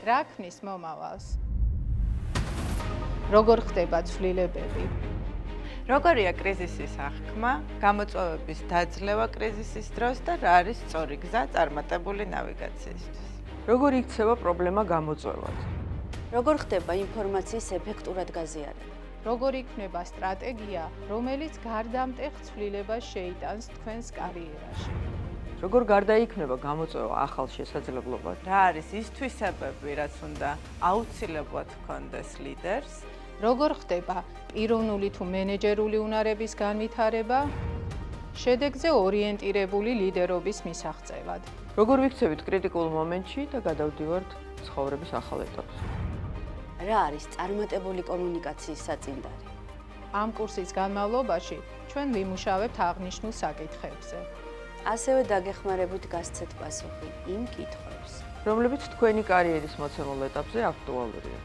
რა ქმნის მომავალს? როგორ ხდება ცვლილებები? როგორია კრიზისის აღქმა, გამოწვევების დაძლევა კრიზისის დროს და რა არის სწორი გზა წარმატებული ნავიგაციისთვის? როგორ იქცევა პრობლემა გამოწვევად? როგორ ხდება ინფორმაციის ეფექტურად გაზიარება? როგორ იქნება სტრატეგია, რომელიც გარდამტეხ ცვლილებას შეიტანს თქვენს კარიერაში? როგორ გარდაიქმნება გამოწვევა ახალ შესაძლებლობად? რა არის ის თვისებები, რაც უნდა აუცილებლად ჰქონდეს ლიდერს? როგორ ხდება პიროვნული თუ მენეჯერული უნარების განვითარება? შედეგზე ორიენტირებული ლიდერობის მისაღწევად. როგორ ვიქცევით კრიტიკულ მომენტში და გადავდივართ ცხოვრების ახალ ეტაპზე? რა არის წარმატებული კომუნიკაციის საწინდარი? ამ კურსის განმავლობაში ჩვენ ვიმუშავებთ აღნიშნულ საკითხებზე. ასევე დაგეხმარებით გასცეთ პასუხი იმ კითხვებს, რომლებიც თქვენი კარიერის მოცემულ ეტაპზე აქტუალურია.